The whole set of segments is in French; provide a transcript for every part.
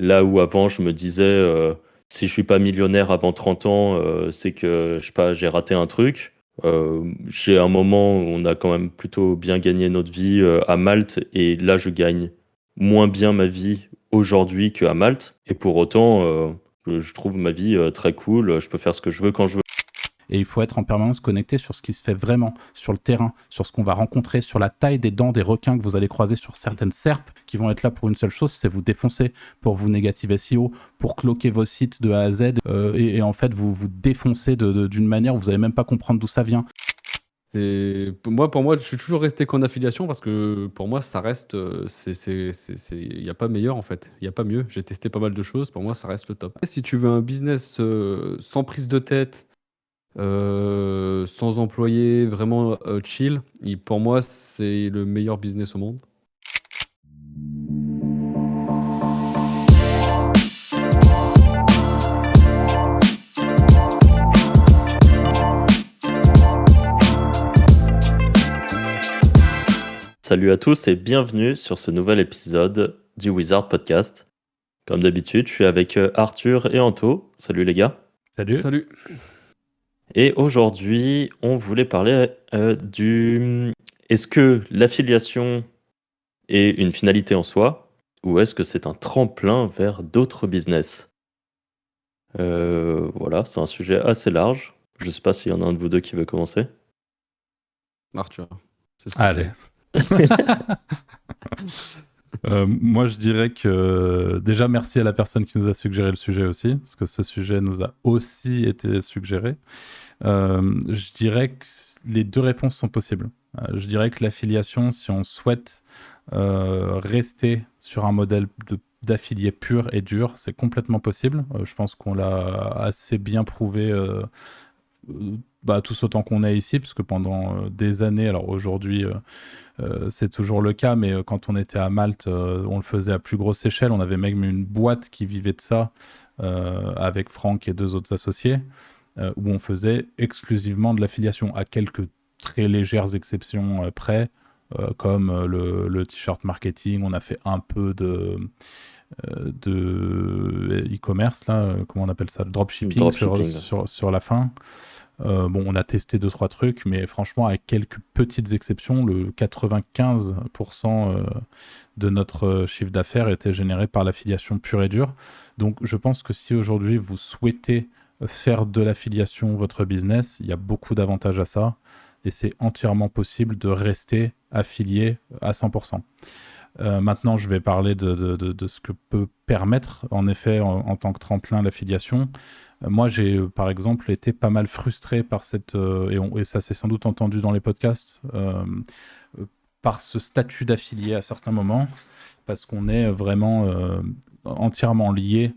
Là où avant, je me disais, si je suis pas millionnaire avant 30 ans, c'est que, je sais pas, j'ai raté un truc. J'ai un moment où on a quand même plutôt bien gagné notre vie, à Malte et là, je gagne moins bien ma vie aujourd'hui qu'à Malte et pour autant, je trouve ma vie, très cool, je peux faire ce que je veux quand je veux. Et il faut être en permanence connecté sur ce qui se fait vraiment, sur le terrain, sur ce qu'on va rencontrer, sur la taille des dents des requins que vous allez croiser sur certaines serpes qui vont être là pour une seule chose, c'est vous défoncer, pour vous négative SEO, pour cloquer vos sites de A à Z et en fait vous défoncer d'une manière où vous n'allez même pas comprendre d'où ça vient. Et pour moi, je suis toujours resté qu'en affiliation parce que pour moi, ça reste, il y a pas meilleur en fait. Il y a pas mieux. J'ai testé pas mal de choses. Pour moi, ça reste le top. Si tu veux un business sans prise de tête, sans employé, vraiment chill, pour moi, c'est le meilleur business au monde. Salut à tous et bienvenue sur ce nouvel épisode du Wizard Podcast. Comme d'habitude, je suis avec, Arthur et Anto. Salut les gars. Salut. Salut. Et aujourd'hui, on voulait parler, est-ce que l'affiliation est une finalité en soi ou est-ce que c'est un tremplin vers d'autres business? Voilà, c'est un sujet assez large. Je ne sais pas s'il y en a un de vous 2 qui veut commencer? Arthur, c'est Allez. Moi, je dirais que déjà merci à la personne qui nous a suggéré le sujet aussi, parce que ce sujet nous a aussi été suggéré. Je dirais que les deux réponses sont possibles. Je dirais que l'affiliation, si on souhaite rester sur un modèle d'affilié pur et dur, c'est complètement possible. Je pense qu'on l'a assez bien prouvé tous autant qu'on est ici, parce que pendant des années, alors aujourd'hui c'est toujours le cas, mais quand on était à Malte, on le faisait à plus grosse échelle. On avait même une boîte qui vivait de ça avec Franck et 2 autres associés, où on faisait exclusivement de l'affiliation, à quelques très légères exceptions près, comme le t-shirt marketing. On a fait un peu de e-commerce, là, comment on appelle ça, le dropshipping sur la fin. On a testé 2-3 trucs, mais franchement, avec quelques petites exceptions, le 95% de notre chiffre d'affaires était généré par l'affiliation pure et dure. Donc, je pense que si aujourd'hui vous souhaitez faire de l'affiliation votre business, il y a beaucoup d'avantages à ça, et c'est entièrement possible de rester affilié à 100%. Maintenant, je vais parler de ce que peut permettre, en effet, en tant que tremplin, l'affiliation. Moi, j'ai, par exemple, été pas mal frustré par cette... et ça s'est sans doute entendu dans les podcasts, par ce statut d'affilié à certains moments, parce qu'on est vraiment entièrement lié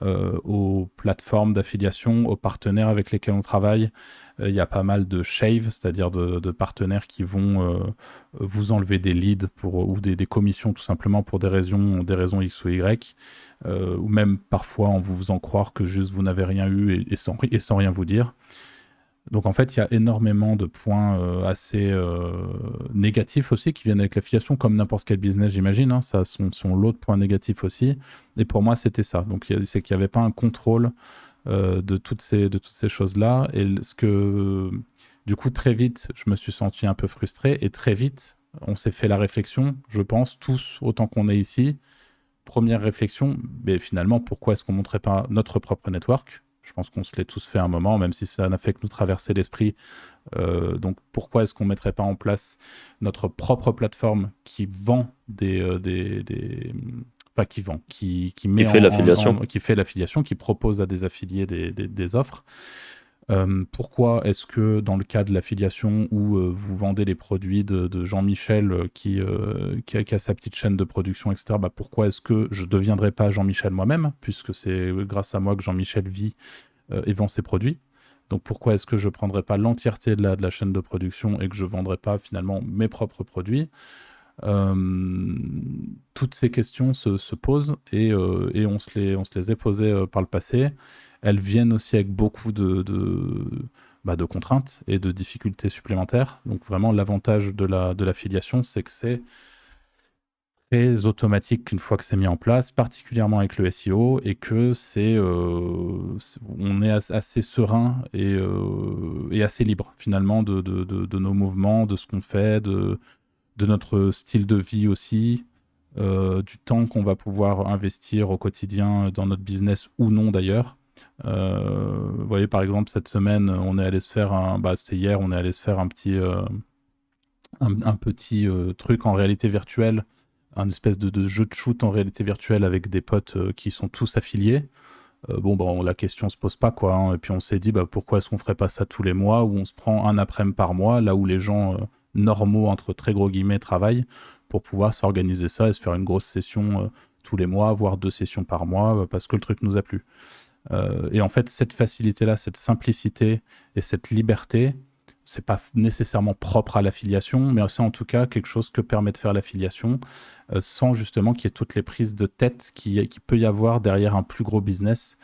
aux plateformes d'affiliation, aux partenaires avec lesquels on travaille. Il y a pas mal de shave, c'est-à-dire de partenaires qui vont vous enlever des leads ou des commissions tout simplement pour des raisons X ou Y, ou même parfois en vous faisant croire que juste vous n'avez rien eu et sans rien vous dire. Donc en fait, il y a énormément de points assez négatifs aussi qui viennent avec l'affiliation, comme n'importe quel business, j'imagine. Hein, ça a son lot de points négatifs aussi. Et pour moi, c'était ça. Donc c'est qu'il n'y avait pas un contrôle de toutes ces choses-là. Et du coup, très vite, je me suis senti un peu frustré. Et très vite, on s'est fait la réflexion, je pense, tous, autant qu'on est ici. Première réflexion, mais finalement, pourquoi est-ce qu'on ne montrait pas notre propre network ? Je pense qu'on se l'est tous fait à un moment, même si ça n'a fait que nous traverser l'esprit. Donc, pourquoi est-ce qu'on ne mettrait pas en place notre propre plateforme qui vend qui fait l'affiliation, qui propose à des affiliés des offres. Pourquoi est-ce que dans le cas de l'affiliation où vous vendez les produits de Jean-Michel qui a sa petite chaîne de production, etc., pourquoi est-ce que je ne deviendrai pas Jean-Michel moi-même, puisque c'est grâce à moi que Jean-Michel vit et vend ses produits. Donc pourquoi est-ce que je ne prendrai pas l'entièreté de la chaîne de production et que je ne vendrai pas finalement mes propres produits ? Toutes ces questions se posent et on se les est posées par le passé. Elles viennent aussi avec beaucoup de contraintes et de difficultés supplémentaires. Donc vraiment, l'avantage de l'affiliation, c'est que c'est très automatique une fois que c'est mis en place, particulièrement avec le SEO, et que on est assez serein et assez libre finalement de nos mouvements, de ce qu'on fait, de notre style de vie aussi, du temps qu'on va pouvoir investir au quotidien dans notre business ou non d'ailleurs. Vous voyez, par exemple, cette semaine, on est allé se faire c'était hier, on est allé se faire un petit truc en réalité virtuelle, un espèce de jeu de shoot en réalité virtuelle avec des potes qui sont tous affiliés. La question se pose pas, quoi, hein. Et puis on s'est dit, pourquoi est-ce qu'on ferait pas ça tous les mois, où on se prend un après-midi par mois, là où les gens normaux, entre très gros guillemets, travaillent, pour pouvoir s'organiser ça et se faire une grosse session tous les mois, voire 2 sessions par mois, parce que le truc nous a plu. Et en fait, cette facilité-là, cette simplicité et cette liberté, c'est pas nécessairement propre à l'affiliation, mais c'est en tout cas quelque chose que permet de faire l'affiliation, sans justement qu'il y ait toutes les prises de tête qui peut y avoir derrière un plus gros business,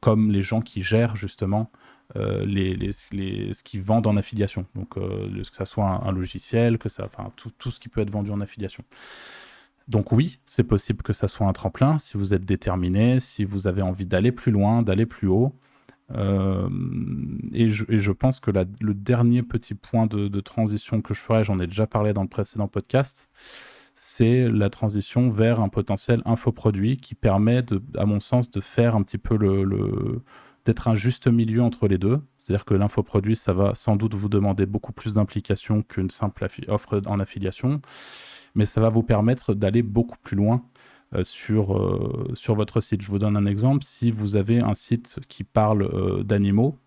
comme les gens qui gèrent justement ce qu'ils vendent en affiliation. Donc, que ça soit un logiciel, tout ce qui peut être vendu en affiliation. Donc oui, c'est possible que ça soit un tremplin si vous êtes déterminé, si vous avez envie d'aller plus loin, d'aller plus haut. Et je pense que le dernier petit point de transition que je ferai, j'en ai déjà parlé dans le précédent podcast, c'est la transition vers un potentiel infoproduit qui permet, à mon sens, de faire un petit peu d'être un juste milieu entre les deux. C'est-à-dire que l'infoproduit, ça va sans doute vous demander beaucoup plus d'implication qu'une simple offre en affiliation, mais ça va vous permettre d'aller beaucoup plus loin sur votre site. Je vous donne un exemple. Si vous avez un site qui parle d'animaux,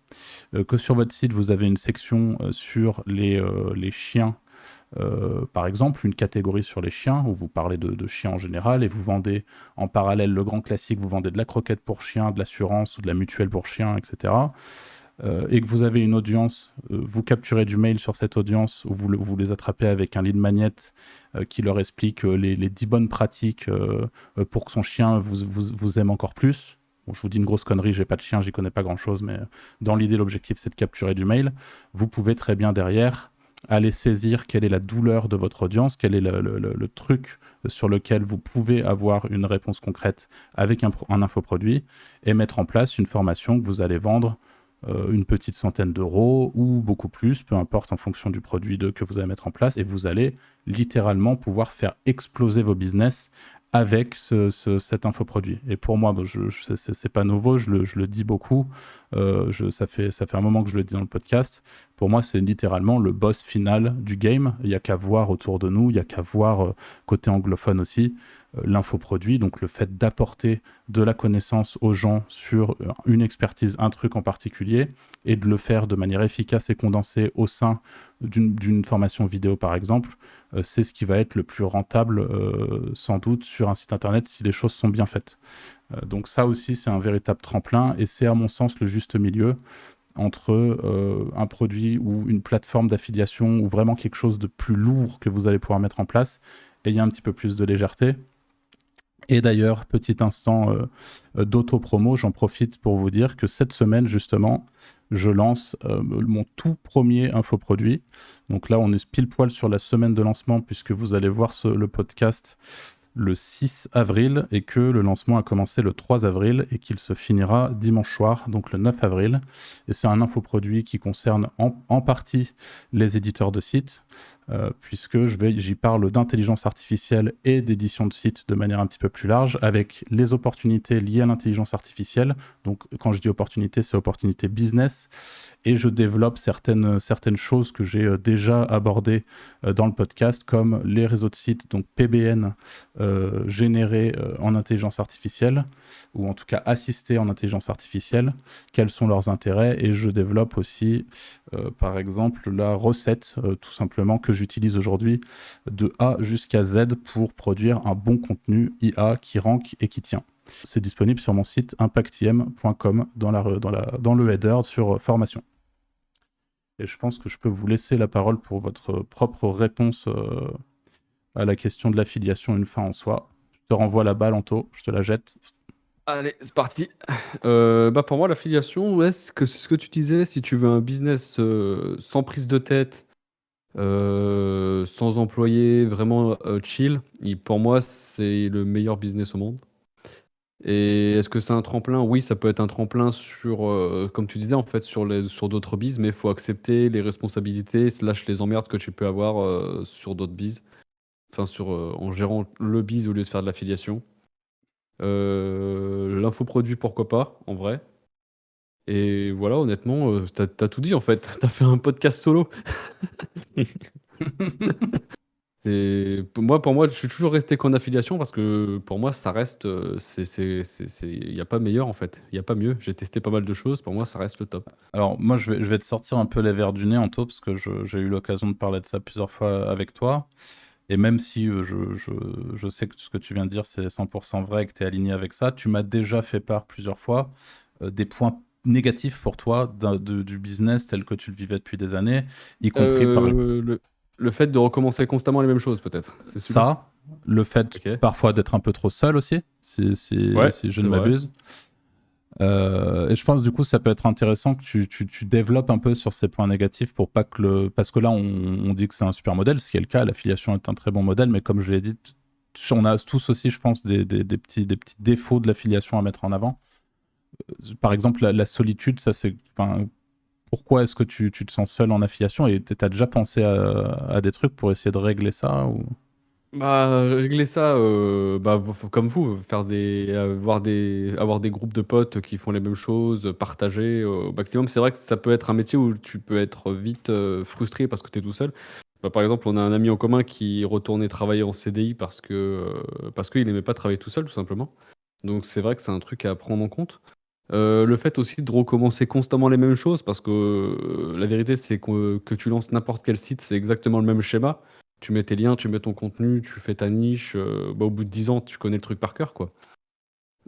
que sur votre site, vous avez une section sur les chiens, par exemple, une catégorie sur les chiens, où vous parlez de chiens en général, et vous vendez en parallèle le grand classique, vous vendez de la croquette pour chiens, de l'assurance ou de la mutuelle pour chiens, etc. Et que vous avez une audience, vous capturez du mail sur cette audience, ou vous les attrapez avec un lead magnet qui leur explique les 10 bonnes pratiques pour que son chien vous aime encore plus. Bon, je vous dis une grosse connerie, j'ai pas de chien, j'y connais pas grand-chose, mais dans l'idée, l'objectif, c'est de capturer du mail. Vous pouvez très bien derrière aller saisir quelle est la douleur de votre audience, quel est le truc sur lequel vous pouvez avoir une réponse concrète avec un infoproduit, et mettre en place une formation que vous allez vendre une petite centaine d'euros ou beaucoup plus, peu importe en fonction du produit que vous allez mettre en place, et vous allez littéralement pouvoir faire exploser vos business avec cet infoproduit. Et pour moi, c'est pas nouveau, je le dis beaucoup, ça fait un moment que je le dis dans le podcast. Pour moi, c'est littéralement le boss final du game. Il n'y a qu'à voir autour de nous, il n'y a qu'à voir côté anglophone aussi, l'infoproduit, donc le fait d'apporter de la connaissance aux gens sur une expertise, un truc en particulier, et de le faire de manière efficace et condensée au sein d'une formation vidéo, par exemple, c'est ce qui va être le plus rentable, sans doute, sur un site internet si les choses sont bien faites. Donc ça aussi, c'est un véritable tremplin, et c'est à mon sens le juste milieu entre un produit ou une plateforme d'affiliation ou vraiment quelque chose de plus lourd que vous allez pouvoir mettre en place, et il y a un petit peu plus de légèreté. Et d'ailleurs, petit instant d'auto-promo, j'en profite pour vous dire que cette semaine, justement, je lance mon tout premier infoproduit. Donc là, on est pile poil sur la semaine de lancement, puisque vous allez voir le podcast le 6 avril, et que le lancement a commencé le 3 avril et qu'il se finira dimanche soir, donc le 9 avril. Et c'est un infoproduit qui concerne en partie les éditeurs de sites, puisque j'y parle d'intelligence artificielle et d'édition de sites de manière un petit peu plus large, avec les opportunités liées à l'intelligence artificielle. Donc quand je dis opportunité, c'est opportunité business, et je développe certaines choses que j'ai déjà abordées dans le podcast, comme les réseaux de sites, donc PBN, générés en intelligence artificielle, ou en tout cas assistés en intelligence artificielle, quels sont leurs intérêts, et je développe aussi par exemple la recette tout simplement que j'utilise aujourd'hui de A jusqu'à Z pour produire un bon contenu IA qui rank et qui tient. C'est disponible sur mon site impactim.com dans le header sur formation. Et je pense que je peux vous laisser la parole pour votre propre réponse à la question de l'affiliation, une fin en soi. Je te renvoie la balle, Anto, je te la jette. Allez, c'est parti. Pour moi, l'affiliation, c'est ce que tu disais, si tu veux un business sans prise de tête, sans employé, vraiment chill. Pour moi, c'est le meilleur business au monde. Et est-ce que c'est un tremplin? Oui, ça peut être un tremplin sur, comme tu disais, en fait, sur d'autres bises, mais il faut accepter les responsabilités, slash les emmerdes que tu peux avoir sur d'autres bises. Enfin, en gérant le bise au lieu de faire de l'affiliation. L'infoproduit, pourquoi pas, en vrai. Et voilà, honnêtement, t'as tout dit en fait. T'as fait un podcast solo. Et pour moi, je suis toujours resté qu'en affiliation parce que pour moi, ça reste, il n'y a pas meilleur en fait. Il n'y a pas mieux. J'ai testé pas mal de choses. Pour moi, ça reste le top. Alors, moi, je vais te sortir un peu les verres du nez, Anto, parce que j'ai eu l'occasion de parler de ça plusieurs fois avec toi. Et même si je sais que ce que tu viens de dire, c'est 100% vrai et que tu es aligné avec ça, tu m'as déjà fait part plusieurs fois des points négatifs pour toi du business tel que tu le vivais depuis des années, y compris par Le fait de recommencer constamment les mêmes choses, peut-être. C'est super. ça, le fait Ok. parfois d'être un peu trop seul aussi, si Ouais, je c'est ne vrai. m'abuse. Et je pense du coup ça peut être intéressant que tu développes un peu sur ces points négatifs pour pas que parce que là on dit que c'est un super modèle, ce qui est le cas, l'affiliation est un très bon modèle, mais comme je l'ai dit, on a tous aussi je pense des petits défauts de l'affiliation à mettre en avant. Par exemple la solitude, ça c'est, enfin, pourquoi est-ce que tu te sens seul en affiliation et t'as déjà pensé à des trucs pour essayer de régler ça ou... Bah, régler ça, comme vous, avoir des groupes de potes qui font les mêmes choses, partager au maximum. C'est vrai que ça peut être un métier où tu peux être vite frustré parce que tu es tout seul. Bah, par exemple, on a un ami en commun qui retournait travailler en CDI parce qu'il n'aimait pas travailler tout seul, tout simplement. Donc c'est vrai que c'est un truc à prendre en compte. Le fait aussi de recommencer constamment les mêmes choses, parce que la vérité, c'est que tu lances n'importe quel site, c'est exactement le même schéma. Tu mets tes liens, tu mets ton contenu, tu fais ta niche. Au bout de 10 ans, tu connais le truc par cœur, quoi.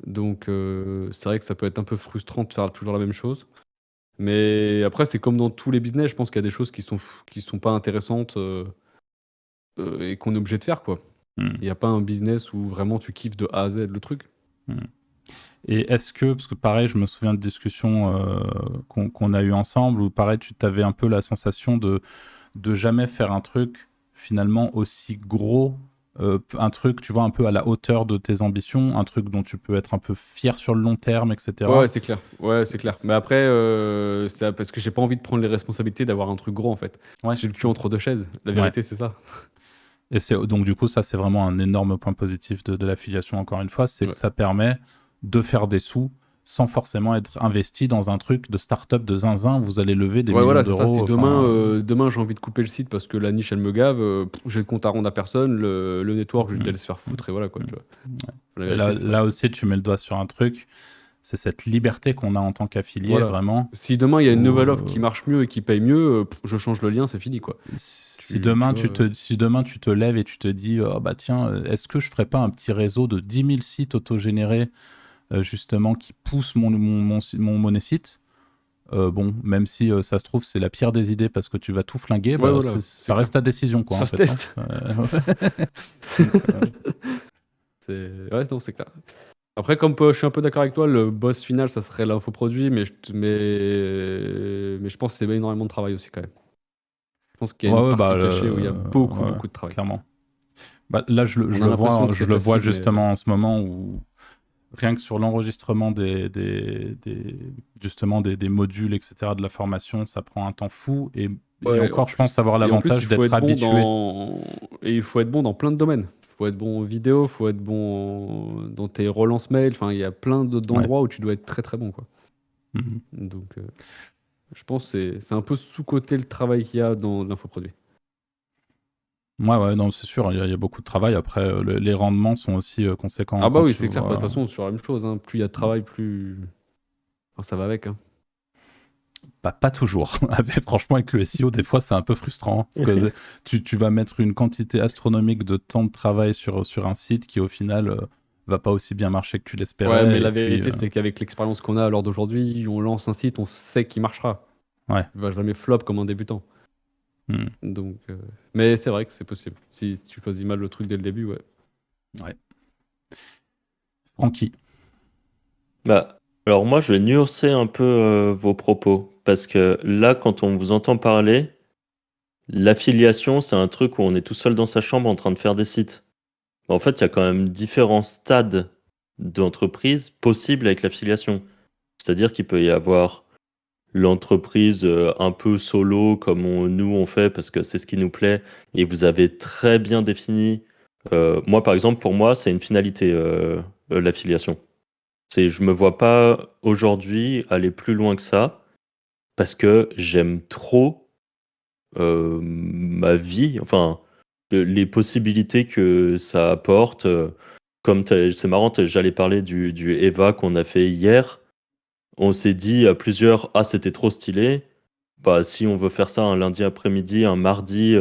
Donc, c'est vrai que ça peut être un peu frustrant de faire toujours la même chose. Mais après, c'est comme dans tous les business, je pense qu'il y a des choses qui sont pas intéressantes et qu'on est obligé de faire, quoi. Il n'y a pas un business où vraiment tu kiffes de A à Z le truc. Et est-ce que, parce que pareil, je me souviens de discussions qu'on a eues ensemble, où pareil, tu t'avais un peu la sensation de jamais faire un truc finalement aussi gros, un truc, tu vois, un peu à la hauteur de tes ambitions, un truc dont tu peux être un peu fier sur le long terme, etc. Ouais, c'est clair. Ouais, c'est clair. Mais après, c'est parce que j'ai pas envie de prendre les responsabilités d'avoir un truc gros, en fait. Ouais. J'ai le cul entre deux chaises. La vérité, c'est ça. Et donc du coup, ça c'est vraiment un énorme point positif de l'affiliation, encore une fois, c'est que ça permet de faire des sous sans forcément être investi dans un truc de start-up de zinzin, vous allez lever des millions d'euros. Si demain j'ai envie de couper le site parce que la niche elle me gave, j'ai le compte à rendre à personne, le network je lui laisse faire foutre et voilà quoi. Tu vois. Et là aussi, tu mets le doigt sur un truc, c'est cette liberté qu'on a en tant qu'affilié, vraiment. Si demain il y a une nouvelle offre qui marche mieux et qui paye mieux, je change le lien, c'est fini quoi. Si demain tu te lèves et tu te dis oh, bah tiens, est-ce que je ferais pas un petit réseau de 10 000 sites autogénérés justement qui poussent mon monosite, bon, même si ça se trouve c'est la pire des idées parce que tu vas tout flinguer, ça reste ta décision quoi. Ça se teste. Ouais, non, c'est clair. Après, comme je suis un peu d'accord avec toi, le boss final, ça serait l'infoproduit, mais je pense que c'est énormément de travail aussi quand même. Je pense qu'il y a une partie cachée où il y a beaucoup de travail. Clairement. Bah, là, je le vois justement en ce moment où rien que sur l'enregistrement justement des modules, etc., de la formation, ça prend un temps fou. Et encore, je pense avoir l'avantage d'être habitué. Et il faut être bon dans plein de domaines. Il faut être bon en vidéo, il faut être bon dans tes relances mail. Enfin, il y a plein d'endroits où tu dois être très très bon, quoi. Donc, je pense que c'est un peu sous-coté le travail qu'il y a dans l'infoproduit. Ouais, non, c'est sûr, il y a beaucoup de travail. Après, les rendements sont aussi conséquents. Ah bah oui, c'est clair. De toute façon, sur la même chose. Hein. Plus il y a de travail, plus... Enfin, ça va avec. Hein. Pas toujours. Franchement, avec le SEO, des fois, c'est un peu frustrant. Parce que tu vas mettre une quantité astronomique de temps de travail sur un site qui, au final, va pas aussi bien marcher que tu l'espérais. Ouais, mais la vérité, c'est qu'avec l'expérience qu'on a à l'heure d'aujourd'hui, on lance un site, on sait qu'il marchera. Ouais. Il va jamais flop comme un débutant. Donc, mais c'est vrai que c'est possible. Si tu choisis mal le truc dès le début, ouais. Francky. Bah, alors moi, je vais nuancer un peu vos propos. Parce que là, quand on vous entend parler, l'affiliation, c'est un truc où on est tout seul dans sa chambre en train de faire des sites. En fait, il y a quand même différents stades d'entreprise possibles avec l'affiliation. C'est-à-dire qu'il peut y avoir l'entreprise un peu solo, comme nous on fait, parce que c'est ce qui nous plaît, et vous avez très bien défini. Moi, par exemple, pour moi, c'est une finalité, l'affiliation. Je me vois pas aujourd'hui aller plus loin que ça, parce que j'aime trop ma vie, enfin, les possibilités que ça apporte. Comme c'est marrant, j'allais parler du Eva qu'on a fait hier. On s'est dit à plusieurs, ah, c'était trop stylé. Bah, si on veut faire ça un lundi après-midi, un mardi,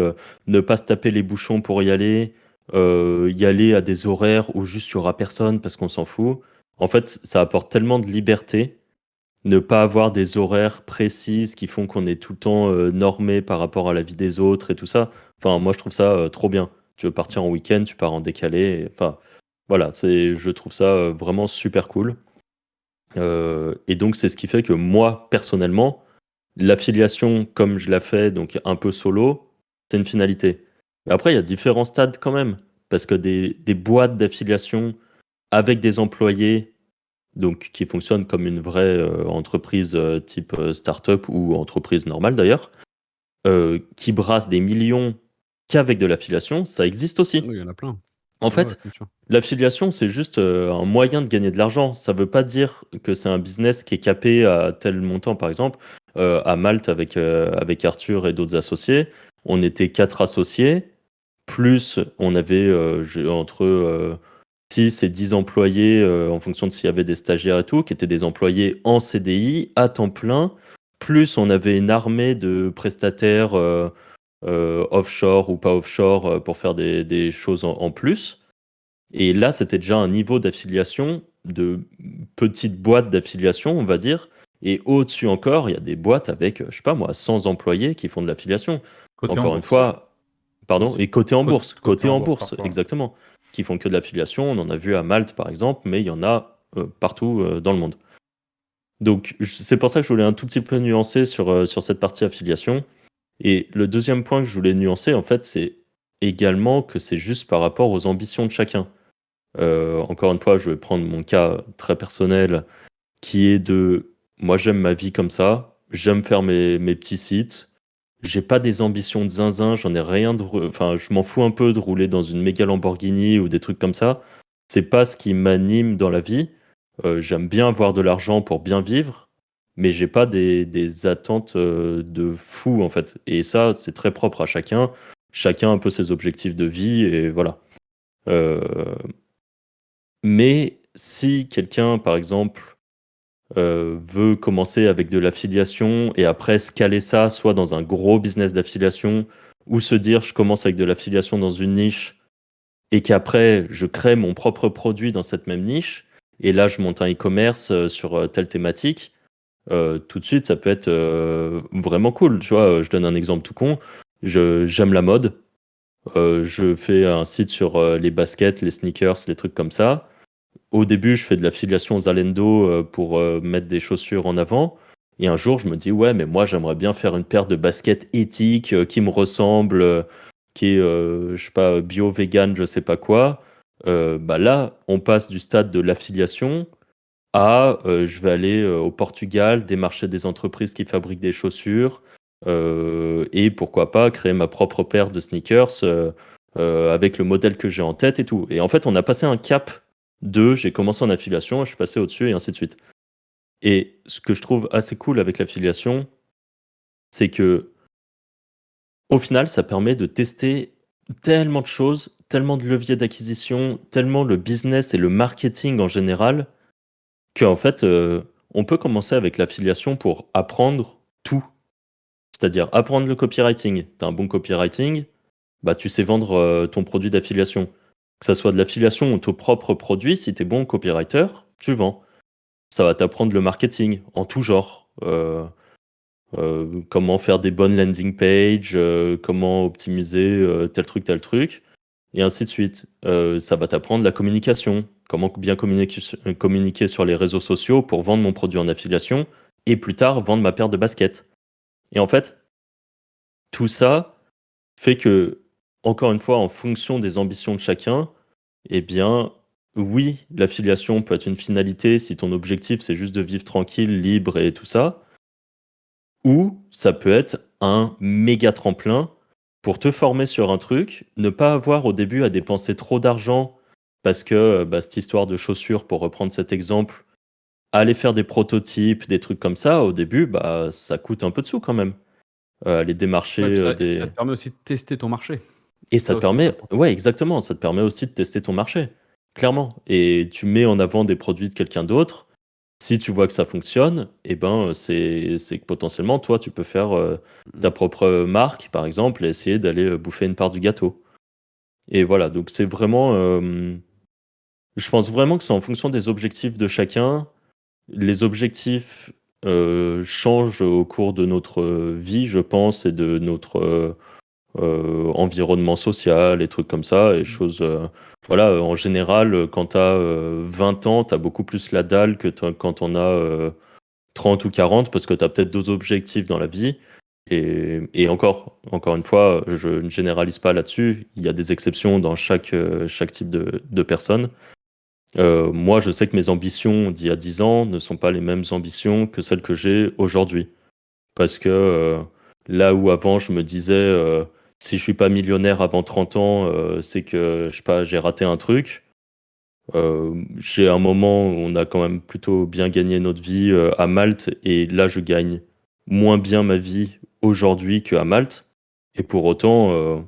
ne pas se taper les bouchons pour y aller à des horaires où juste il y aura personne parce qu'on s'en fout. En fait, ça apporte tellement de liberté, ne pas avoir des horaires précises qui font qu'on est tout le temps normé par rapport à la vie des autres et tout ça. Enfin, moi, je trouve ça trop bien. Tu veux partir en week-end, tu pars en décalé. Enfin, voilà, je trouve ça vraiment super cool. Et donc, c'est ce qui fait que moi, personnellement, l'affiliation, comme je la fais, donc un peu solo, c'est une finalité. Mais après, il y a différents stades quand même, parce que des boîtes d'affiliation avec des employés, donc qui fonctionnent comme une vraie entreprise type start-up ou entreprise normale d'ailleurs, qui brassent des millions qu'avec de l'affiliation, ça existe aussi. Oui, il y en a plein. En Ouais, ouais, fait, c'est sûr. l'affiliation, c'est juste un moyen de gagner de l'argent. Ça ne veut pas dire que c'est un business qui est capé à tel montant, par exemple. À Malte, avec Arthur et d'autres associés, on était 4 associés, plus on avait entre 6 et 10 employés, en fonction de s'il y avait des stagiaires et tout, qui étaient des employés en CDI, à temps plein, plus on avait une armée de prestataires offshore ou pas offshore pour faire des choses en plus. Et là, c'était déjà un niveau d'affiliation, de petite boîte d'affiliation, on va dire. Et au-dessus encore, il y a des boîtes avec, je sais pas moi, 100 employés qui font de l'affiliation. Côté en Encore une bourse fois, pardon, aussi. et côté en bourse, Côté côté en en bourse bourse, parfois. exactement, qui font que de l'affiliation. On en a vu à Malte, par exemple, mais il y en a partout dans le monde. Donc, c'est pour ça que je voulais un tout petit peu nuancer sur cette partie affiliation. Et le deuxième point que je voulais nuancer, en fait, c'est également que c'est juste par rapport aux ambitions de chacun. Encore une fois, je vais prendre mon cas très personnel qui est de moi, j'aime ma vie comme ça, j'aime faire mes petits sites, j'ai pas des ambitions de zinzin, j'en ai rien enfin, je m'en fous un peu de rouler dans une méga Lamborghini ou des trucs comme ça. C'est pas ce qui m'anime dans la vie. J'aime bien avoir de l'argent pour bien vivre, mais j'ai pas des attentes de fou en fait. Et ça, c'est très propre à chacun. Chacun a un peu ses objectifs de vie et voilà. Euh, mais si quelqu'un, par exemple, veut commencer avec de l'affiliation et après scaler ça, soit dans un gros business d'affiliation, ou se dire je commence avec de l'affiliation dans une niche et qu'après je crée mon propre produit dans cette même niche, et là je monte un e-commerce sur telle thématique, tout de suite ça peut être vraiment cool. Tu vois, je donne un exemple tout con, j'aime la mode, je fais un site sur les baskets, les sneakers, les trucs comme ça. Au début, je fais de l'affiliation Zalendo pour mettre des chaussures en avant. Et un jour, je me dis, ouais, mais moi, j'aimerais bien faire une paire de baskets éthiques qui me ressemble, qui est, je sais pas, bio, vegan, je sais pas quoi. Bah là, on passe du stade de l'affiliation à je vais aller au Portugal, démarcher des entreprises qui fabriquent des chaussures et pourquoi pas créer ma propre paire de sneakers avec le modèle que j'ai en tête et tout. Et en fait, on a passé un cap de j'ai commencé en affiliation, je suis passé au-dessus et ainsi de suite. Et ce que je trouve assez cool avec l'affiliation, c'est que au final, ça permet de tester tellement de choses, tellement de leviers d'acquisition, tellement le business et le marketing en général, qu'en fait, on peut commencer avec l'affiliation pour apprendre tout. C'est-à-dire apprendre le copywriting. Tu as un bon copywriting, bah, tu sais vendre ton produit d'affiliation. Que ça soit de l'affiliation ou ton propre produit, si tu es bon copywriter, tu vends. Ça va t'apprendre le marketing en tout genre. Comment faire des bonnes landing pages, comment optimiser tel truc, et ainsi de suite. Ça va t'apprendre la communication, comment bien communiquer sur les réseaux sociaux pour vendre mon produit en affiliation, et plus tard vendre ma paire de baskets. Et en fait, tout ça, fait que, encore une fois, en fonction des ambitions de chacun, eh bien, oui, l'affiliation peut être une finalité si ton objectif, c'est juste de vivre tranquille, libre et tout ça, ou ça peut être un méga tremplin pour te former sur un truc, ne pas avoir au début à dépenser trop d'argent parce que, bah, cette histoire de chaussures, pour reprendre cet exemple, aller faire des prototypes, des trucs comme ça, au début, bah, ça coûte un peu de sous quand même. Aller démarcher, Ouais, puis ça des te permet aussi de tester ton marché. et Ça ça te aussi, c'est permet important. ouais, exactement, ça te permet aussi de tester ton marché, clairement, et tu mets en avant des produits de quelqu'un d'autre. Si tu vois que ça fonctionne, et ben, c'est que potentiellement, toi, tu peux faire, ta Mmh. propre, marque, par exemple, et essayer d'aller, bouffer une part du gâteau, et voilà, donc c'est vraiment, je pense vraiment que c'est en fonction des objectifs de chacun. Les objectifs, changent au cours de notre, vie, je pense, et de notre, environnement social et trucs comme ça et choses, voilà, en général, quand tu as, 20 ans, tu as beaucoup plus la dalle que quand on a, 30 ou 40 parce que tu as peut-être d'autres objectifs dans la vie, et encore une fois, je ne généralise pas là-dessus. Il y a des exceptions dans chaque type de personne. Moi, je sais que mes ambitions d'il y a 10 ans ne sont pas les mêmes ambitions que celles que j'ai aujourd'hui. Parce que, là où avant je me disais, «Si je suis pas millionnaire avant 30 ans, c'est que, je sais pas, j'ai raté un truc». J'ai un moment où on a quand même plutôt bien gagné notre vie, à Malte, et là je gagne moins bien ma vie aujourd'hui qu'à Malte, et pour autant,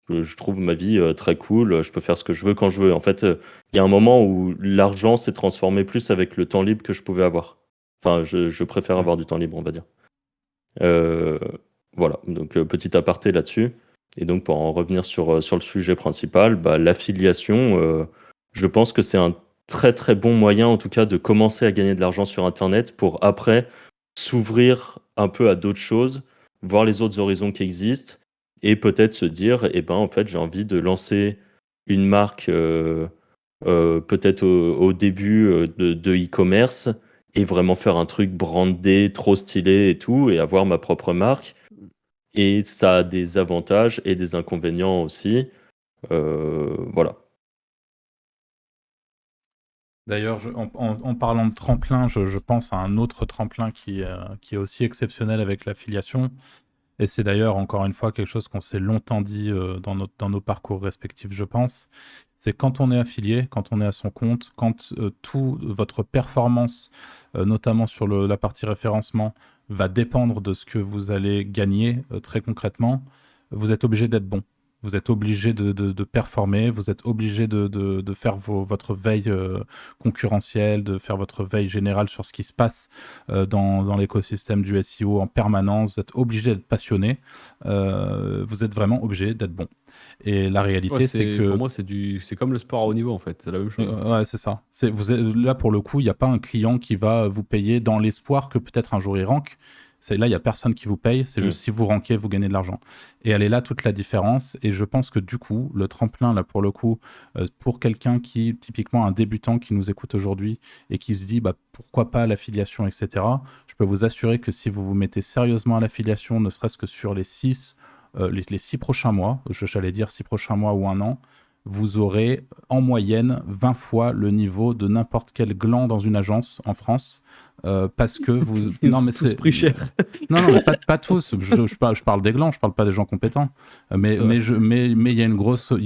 je trouve ma vie, très cool, je peux faire ce que je veux quand je veux. En fait, il y a un moment où l'argent s'est transformé plus avec le temps libre que je pouvais avoir. Enfin, je préfère Mmh. avoir du temps libre, on va dire. Heu, voilà, donc petit aparté là-dessus, et donc pour en revenir sur le sujet principal, bah, l'affiliation, je pense que c'est un très, très bon moyen, en tout cas, de commencer à gagner de l'argent sur internet pour après s'ouvrir un peu à d'autres choses, voir les autres horizons qui existent, et peut-être se dire: «Eh ben, en fait, j'ai envie de lancer une marque, peut-être au début, de e-commerce, et vraiment faire un truc brandé, trop stylé et tout, et avoir ma propre marque», et ça a des avantages et des inconvénients aussi, voilà. D'ailleurs, en parlant de tremplin, je pense à un autre tremplin qui est aussi exceptionnel avec l'affiliation. Et c'est d'ailleurs, encore une fois, quelque chose qu'on s'est longtemps dit dans nos parcours respectifs, je pense. C'est quand on est affilié, quand on est à son compte, quand toute votre performance, notamment sur la partie référencement, va dépendre de ce que vous allez gagner très concrètement, vous êtes obligé d'être bon. Vous êtes obligé de performer, vous êtes obligé de faire votre veille concurrentielle, de faire votre veille générale sur ce qui se passe dans l'écosystème du SEO en permanence. Vous êtes obligé d'être passionné, vous êtes vraiment obligé d'être bon. Et la Ouais, réalité, c'est pour que moi, c'est comme le sport à haut niveau, en fait, c'est la même chose. ouais, c'est ça. Là, pour le coup, il n'y a pas un client qui va vous payer dans l'espoir que peut-être un jour il rank. Là, il n'y a personne qui vous paye. C'est Mmh. juste si vous rankez, vous gagnez de l'argent. Et elle est là toute la différence. Et je pense que du coup, le tremplin, là, pour le coup, pour quelqu'un qui, typiquement un débutant qui nous écoute aujourd'hui et qui se dit, bah, pourquoi pas l'affiliation, etc., je peux vous assurer que si vous vous mettez sérieusement à l'affiliation, ne serait-ce que sur les 6 prochains mois, j'allais dire 6 prochains mois ou un an, vous aurez en moyenne 20 fois le niveau de n'importe quel gland dans une agence en France. Parce que vous... Ils Non, ont mais tous pris cher. Non, mais pas tous. Je parle des glands, je parle pas des gens compétents. Mais C'est vrai. il y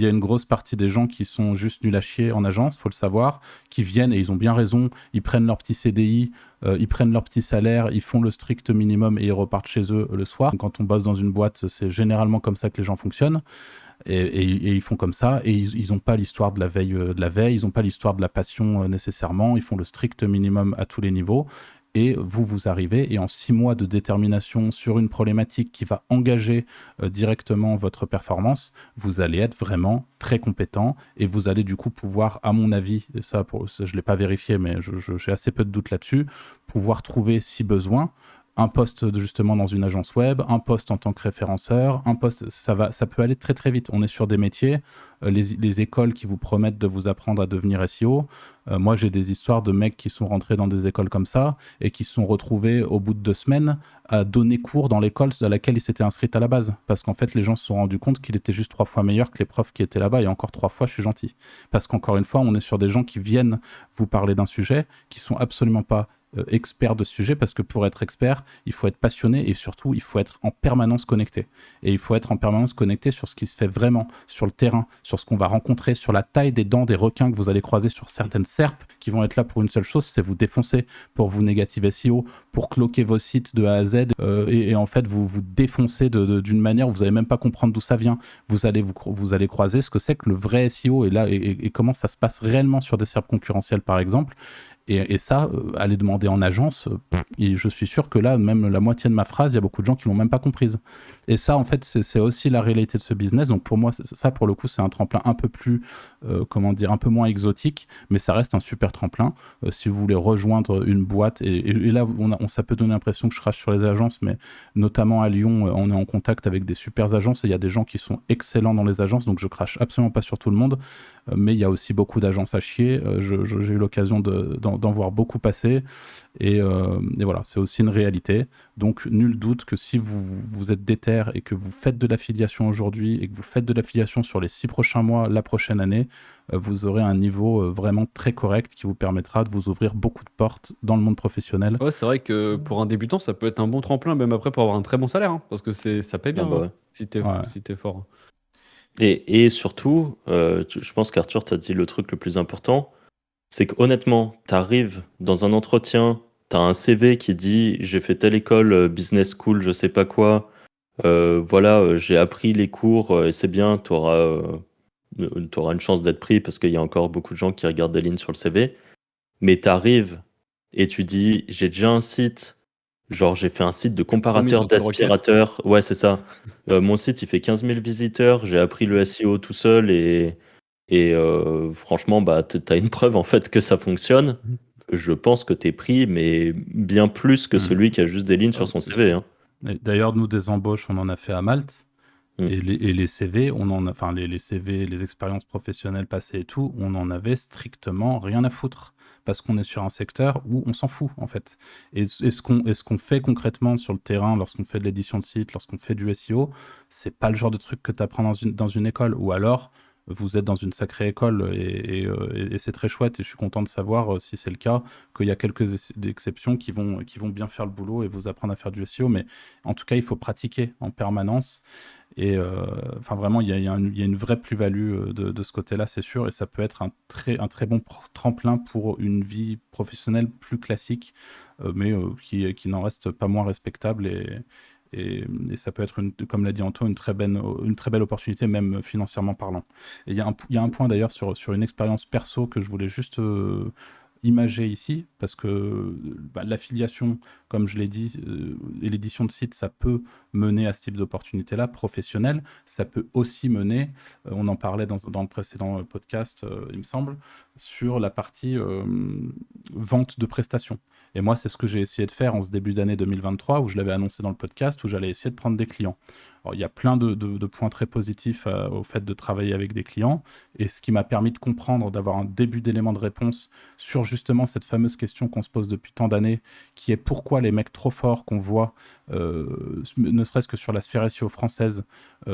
a une grosse partie des gens qui sont juste nuls à chier en agence, faut le savoir, qui viennent, et ils ont bien raison, ils prennent leur petit CDI, ils prennent leur petit salaire, ils font le strict minimum et ils repartent chez eux le soir. Quand on bosse dans une boîte, c'est généralement comme ça que les gens fonctionnent. Et ils font comme ça, et ils n'ont pas l'histoire de la veille, ils n'ont pas l'histoire de la passion nécessairement, ils font le strict minimum à tous les niveaux, et vous arrivez, et en 6 mois de détermination sur une problématique qui va engager directement votre performance, vous allez être vraiment très compétent, et vous allez du coup pouvoir, à mon avis, et ça je ne l'ai pas vérifié, mais j'ai assez peu de doutes là-dessus, pouvoir trouver, si besoin, un poste justement dans une agence web, un poste en tant que référenceur, un poste, ça peut aller très très vite. On est sur des métiers, les écoles qui vous promettent de vous apprendre à devenir SEO. Moi, j'ai des histoires de mecs qui sont rentrés dans des écoles comme ça et qui se sont retrouvés au bout de 2 semaines à donner cours dans l'école à laquelle ils s'étaient inscrits à la base. Parce qu'en fait, les gens se sont rendus compte qu'il était juste 3 fois meilleur que les profs qui étaient là-bas, et encore 3 fois, je suis gentil. Parce qu'encore une fois, on est sur des gens qui viennent vous parler d'un sujet, qui sont absolument pas expert de ce sujet, parce que pour être expert, il faut être passionné et surtout, il faut être en permanence connecté. Et il faut être en permanence connecté sur ce qui se fait vraiment, sur le terrain, sur ce qu'on va rencontrer, sur la taille des dents des requins que vous allez croiser sur certaines SERP qui vont être là pour une seule chose, c'est vous défoncer, pour vous négative SEO, pour cloquer vos sites de A à Z et en fait vous défoncer d'une manière où vous n'allez même pas comprendre d'où ça vient. Vous allez croiser ce que c'est que le vrai SEO et comment ça se passe réellement sur des SERP concurrentielles par exemple. Et ça, aller demander en agence, et je suis sûr que là, même la moitié de ma phrase, il y a beaucoup de gens qui l'ont même pas comprise. Et ça, en fait, c'est aussi la réalité de ce business. Donc pour moi, ça, pour le coup, c'est un tremplin un peu plus, un peu moins exotique, mais ça reste un super tremplin. Si vous voulez rejoindre une boîte, et là, ça peut donner l'impression que je crache sur les agences, mais notamment à Lyon, on est en contact avec des super agences, et il y a des gens qui sont excellents dans les agences, donc je crache absolument pas sur tout le monde. Mais il y a aussi beaucoup d'agences à chier. J'ai eu l'occasion d'en voir beaucoup passer. Et voilà, c'est aussi une réalité. Donc, nul doute que si vous êtes déter et que vous faites de l'affiliation aujourd'hui et que vous faites de l'affiliation sur les 6 prochains mois, la prochaine année, vous aurez un niveau vraiment très correct qui vous permettra de vous ouvrir beaucoup de portes dans le monde professionnel. Ouais, c'est vrai que pour un débutant, ça peut être un bon tremplin, même après pour avoir un très bon salaire, hein, parce que ça paye bien si t'es fort. Et surtout, je pense qu'Arthur t'a dit le truc le plus important, c'est qu'honnêtement, t'arrives dans un entretien, t'as un CV qui dit j'ai fait telle école, business school, je sais pas quoi, voilà, j'ai appris les cours et c'est bien, t'auras une chance d'être pris parce qu'il y a encore beaucoup de gens qui regardent des lignes sur le CV. Mais t'arrives et tu dis j'ai déjà un site. Genre, j'ai fait un site de comparateur d'aspirateurs. Ouais, c'est ça. Mon site, il fait 15 000 visiteurs. J'ai appris le SEO tout seul et franchement, bah, t'as une preuve en fait que ça fonctionne. Je pense que t'es pris, mais bien plus que celui qui a juste des lignes sur son CV. Hein. D'ailleurs, nous, des embauches, on en a fait à Malte. Et les CV, les CV, les expériences professionnelles passées et tout, on en avait strictement rien à foutre. Parce qu'on est sur un secteur où on s'en fout, en fait. Et ce qu'on fait concrètement sur le terrain, lorsqu'on fait de l'édition de site, lorsqu'on fait du SEO, c'est pas le genre de truc que tu apprends dans une école. Ou alors, vous êtes dans une sacrée école et c'est très chouette. Et je suis content de savoir, si c'est le cas, qu'il y a quelques exceptions qui vont bien faire le boulot et vous apprendre à faire du SEO. Mais en tout cas, il faut pratiquer en permanence. Et vraiment, il y a une vraie plus-value de ce côté-là, c'est sûr, et ça peut être un très bon tremplin pour une vie professionnelle plus classique, mais qui n'en reste pas moins respectable. Et ça peut être, comme l'a dit Anto, une très belle opportunité, même financièrement parlant. Et il y a un point d'ailleurs sur une expérience perso que je voulais juste imager ici, parce que l'affiliation, comme je l'ai dit, et l'édition de site, ça peut mener à ce type d'opportunité-là, professionnelle. Ça peut aussi mener, on en parlait dans le précédent podcast, il me semble, sur la partie vente de prestations. Et moi, c'est ce que j'ai essayé de faire en ce début d'année 2023, où je l'avais annoncé dans le podcast, où j'allais essayer de prendre des clients. Alors, il y a plein de points très positifs au fait de travailler avec des clients, et ce qui m'a permis de comprendre, d'avoir un début d'élément de réponse sur justement cette fameuse question qu'on se pose depuis tant d'années, qui est pourquoi les mecs trop forts qu'on voit, ne serait-ce que sur la sphère SEO française,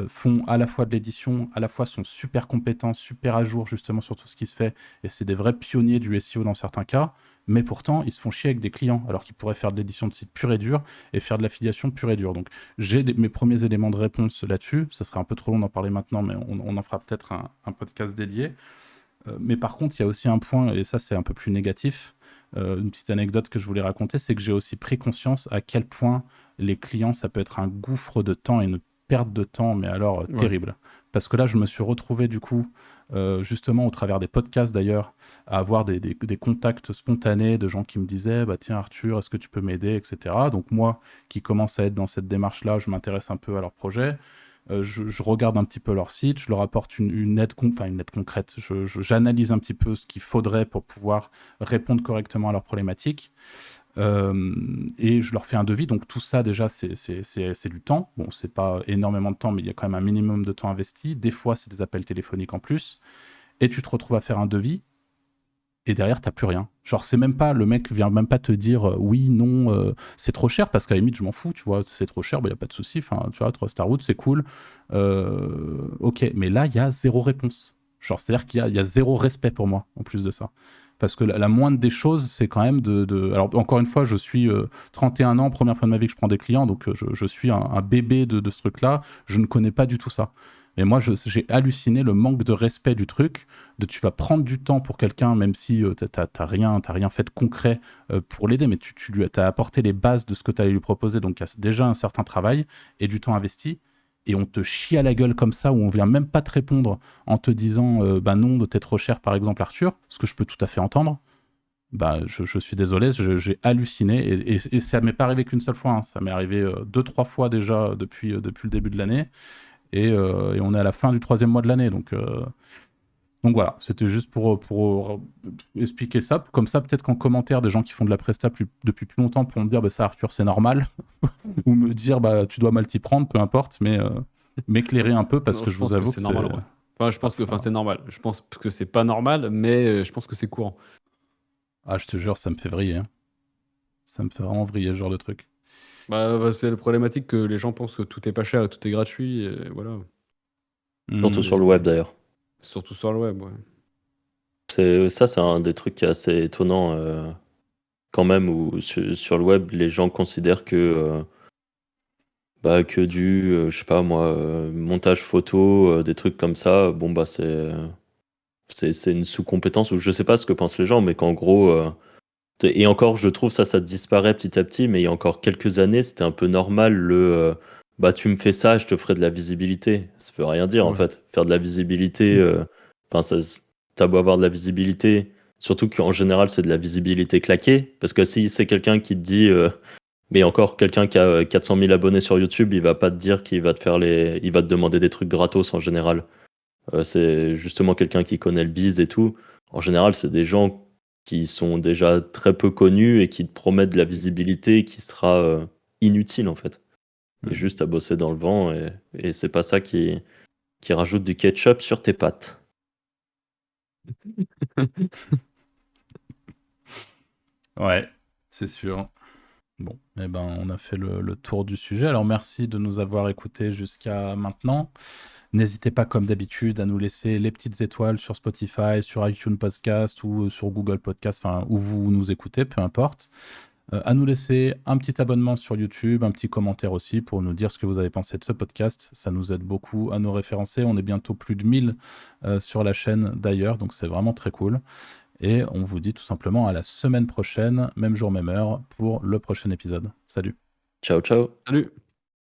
font à la fois de l'édition, à la fois sont super compétents, super à jour justement sur tout ce qui se fait, et c'est des vrais pionniers du SEO dans certains cas, mais pourtant ils se font chier avec des clients, alors qu'ils pourraient faire de l'édition de site pure et dure, et faire de l'affiliation pure et dure. Donc j'ai mes premiers éléments de réponse là-dessus, ça serait un peu trop long d'en parler maintenant, mais on en fera peut-être un podcast dédié. Mais par contre, il y a aussi un point, et ça c'est un peu plus négatif, une petite anecdote que je voulais raconter, c'est que j'ai aussi pris conscience à quel point les clients, ça peut être un gouffre de temps et une perte de temps, mais alors terrible. Parce que là, je me suis retrouvé du coup, justement au travers des podcasts d'ailleurs, à avoir des contacts spontanés de gens qui me disaient « Tiens Arthur, est-ce que tu peux m'aider ?» etc. Donc moi, qui commence à être dans cette démarche-là, je m'intéresse un peu à leur projet. Je regarde un petit peu leur site, je leur apporte une aide concrète. J'analyse un petit peu ce qu'il faudrait pour pouvoir répondre correctement à leurs problématiques. Et je leur fais un devis. Donc tout ça, déjà, c'est du temps. Bon, c'est pas énormément de temps, mais il y a quand même un minimum de temps investi. Des fois, c'est des appels téléphoniques en plus. Et tu te retrouves à faire un devis. Et derrière, t'as plus rien. Genre, c'est même pas, le mec vient même pas te dire oui, non, c'est trop cher, parce qu'à la limite, je m'en fous, tu vois, c'est trop cher, bah, y a pas de souci. Enfin, tu vois, Trust Route, c'est cool. Ok, mais là, il y a zéro réponse. Genre, c'est-à-dire qu'il y a zéro respect pour moi, en plus de ça. Parce que la moindre des choses, c'est quand même Alors, encore une fois, je suis 31 ans, première fois de ma vie que je prends des clients, donc je suis un bébé de ce truc-là. Je ne connais pas du tout ça. Mais moi, j'ai halluciné le manque de respect du truc, tu vas prendre du temps pour quelqu'un, même si t'as rien fait de concret pour l'aider, mais tu lui as apporté les bases de ce que tu allais lui proposer, donc il y a déjà un certain travail et du temps investi, et on te chie à la gueule comme ça, où on vient même pas te répondre en te disant bah non, t'es trop cher, par exemple, Arthur, ce que je peux tout à fait entendre. Bah, je suis désolé, j'ai halluciné, et ça m'est pas arrivé qu'une seule fois, hein. Ça m'est arrivé 2-3 fois déjà depuis le début de l'année, et on est à la fin du 3e mois de l'année, donc voilà, c'était juste pour expliquer ça. Comme ça, peut-être qu'en commentaire, des gens qui font de la presta depuis plus longtemps pourront me dire bah, ça, Arthur, c'est normal. Ou me dire bah, tu dois mal t'y prendre, peu importe, mais m'éclairer un peu, parce Non, que je je vous pense que avoue c'est que normal, ouais. Enfin, je pense que Enfin, c'est normal. Je pense que c'est pas normal, mais je pense que c'est courant. Ah, je te jure, ça me fait vriller, hein. Ça me fait vraiment vriller, ce genre de truc. C'est la problématique que les gens pensent que tout est pas cher et tout est gratuit, et voilà. Surtout sur le web, d'ailleurs. Surtout sur le web, ouais. C'est un des trucs qui est assez étonnant, quand même, où sur le web, les gens considèrent que je sais pas moi, montage photo, des trucs comme ça, bon, bah, c'est une sous-compétence, ou je sais pas ce que pensent les gens, mais qu'en gros, et encore, je trouve ça disparaît petit à petit, mais il y a encore quelques années, c'était un peu normal bah, tu me fais ça, je te ferai de la visibilité. Ça veut rien dire, en Ouais. fait. Faire de la visibilité, enfin, t'as beau avoir de la visibilité, surtout qu'en général, c'est de la visibilité claquée, parce que si c'est quelqu'un qui te dit, mais encore, quelqu'un qui a 400 000 abonnés sur YouTube, il va pas te dire qu'il va te il va te demander des trucs gratos en général. C'est justement quelqu'un qui connaît le biz et tout. En général, c'est des gens qui sont déjà très peu connus et qui te promettent de la visibilité qui sera inutile, en fait. Et juste à bosser dans le vent, et c'est pas ça qui rajoute du ketchup sur tes pâtes. Ouais, c'est sûr. Bon, eh ben, on a fait le tour du sujet. Alors, merci de nous avoir écoutés jusqu'à maintenant. N'hésitez pas, comme d'habitude, à nous laisser les petites étoiles sur Spotify, sur iTunes Podcast ou sur Google Podcast, enfin, où vous nous écoutez, peu importe. À nous laisser un petit abonnement sur YouTube, un petit commentaire aussi pour nous dire ce que vous avez pensé de ce podcast. Ça nous aide beaucoup à nous référencer. On est bientôt plus de 1000 sur la chaîne d'ailleurs, donc c'est vraiment très cool. Et on vous dit tout simplement à la semaine prochaine, même jour, même heure, pour le prochain épisode. Salut. Ciao, ciao. Salut.